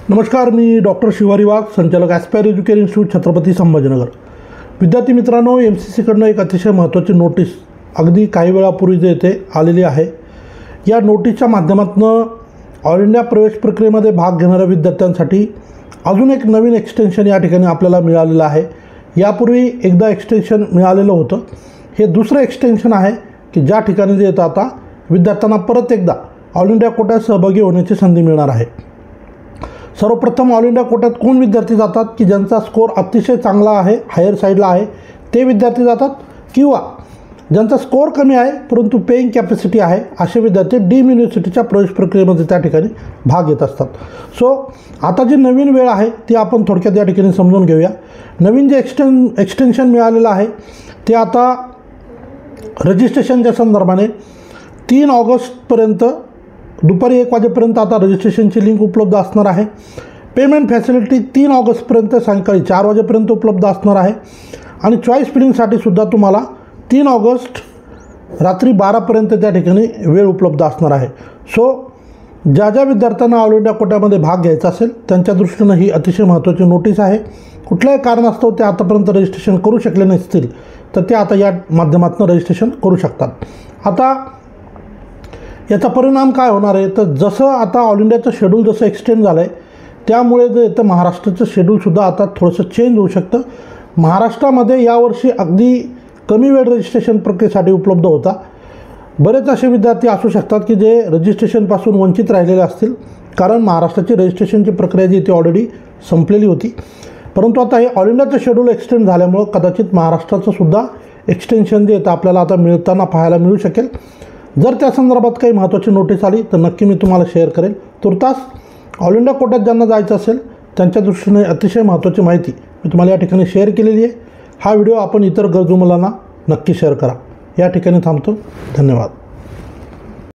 नमस्कार, मी डॉक्टर शिवारी वाघ, संचालक aspire education institute, Chhatrapati Sambhajinagar. विद्यार्थी मित्रांनो, MCCकडनं एक अतिशय महत्त्वाची नोटीस अगदी काही वेळापूर्वी जे येथे आलेली आहे. या नोटीसच्या माध्यमातून ऑल इंडिया प्रवेश प्रक्रियेमध्ये भाग घेणाऱ्या विद्यार्थ्यांसाठी अजून एक नवीन एक्सटेन्शन या ठिकाणी आपल्याला मिळालेलं आहे. यापूर्वी एकदा एक्सटेन्शन मिळालेलं होतं. हे दुसरं एक्सटेन्शन आहे की ज्या ठिकाणी जे येतं आता विद्यार्थ्यांना परत एकदा ऑल इंडिया कोट्यात सहभागी होण्याची संधी मिळणार आहे. सर्वप्रथम ऑल इंडिया कोट्यात कोण विद्यार्थी जातात की ज्यांचा स्कोर अतिशय चांगला आहे, हायर साईडला आहे, ते विद्यार्थी जातात, किंवा ज्यांचा स्कोर कमी आहे परंतु पेइंग कॅपॅसिटी आहे असे विद्यार्थी डीम युनिव्हर्सिटीच्या प्रवेश प्रक्रियेमध्ये त्या ठिकाणी भाग घेत असतात. सो आता जी नवीन वेळ आहे ती आपण थोडक्यात या ठिकाणी समजून घेऊया. नवीन जे एक्सटेन्शन मिळालेलं आहे ते आता रजिस्ट्रेशनच्या संदर्भाने 3 ऑगस्टपर्यंत दुपारी 1 वाजेपर्यंत आता रजिस्ट्रेशनची लिंक उपलब्ध असणार आहे. पेमेंट फॅसिलिटी 3 ऑगस्टपर्यंत सायंकाळी 4 वाजेपर्यंत उपलब्ध असणार आहे. आणि चॉईस फिलिंगसाठी सुद्धा तुम्हाला 3 ऑगस्ट रात्री 12पर्यंत त्या ठिकाणी वेळ उपलब्ध असणार आहे. सो ज्या विद्यार्थ्यांना ऑल इंडिया कोट्यामध्ये भाग घ्यायचा असेल त्यांच्या दृष्टीनं ही अतिशय महत्त्वाची नोटीस आहे. कुठल्याही कारणास्तव ते आतापर्यंत रजिस्ट्रेशन करू शकले नसतील तर ते आता या माध्यमातून रजिस्ट्रेशन करू शकतात. आता याचा परिणाम काय होणार आहे, तर जसं आता ऑल इंडियाचं शेड्यूल जसं एक्सटेंड झालं आहे त्यामुळे जे येतं महाराष्ट्राचं शेड्यूलसुद्धा आता थोडंसं चेंज होऊ शकतं. महाराष्ट्रामध्ये यावर्षी अगदी कमी वेळ रजिस्ट्रेशन प्रक्रियेसाठी उपलब्ध होता. बरेच असे विद्यार्थी असू शकतात की जे रजिस्ट्रेशनपासून वंचित राहिलेले असतील, कारण महाराष्ट्राची रजिस्ट्रेशनची प्रक्रिया जी ती ऑलरेडी संपलेली होती. परंतु आता हे ऑल इंडियाचं शेड्यूल एक्सटेंड झाल्यामुळं कदाचित महाराष्ट्राचं सुद्धा एक्सटेन्शन जे येतं आपल्याला आता मिळताना पाहायला मिळू शकेल. जर त्या संदर्भात काही महत्त्वाची नोटीस आली तर नक्की मी तुम्हाला शेअर करेन. तुर्तास ऑल इंडिया कोट्यात ज्यांना जायचं असेल त्यांच्या दृष्टीने अतिशय महत्त्वाची माहिती मी तुम्हाला या ठिकाणी शेअर केलेली आहे. हा व्हिडिओ आपण इतर गरजू मुलांना नक्की शेअर करा. या ठिकाणी थांबतो. धन्यवाद.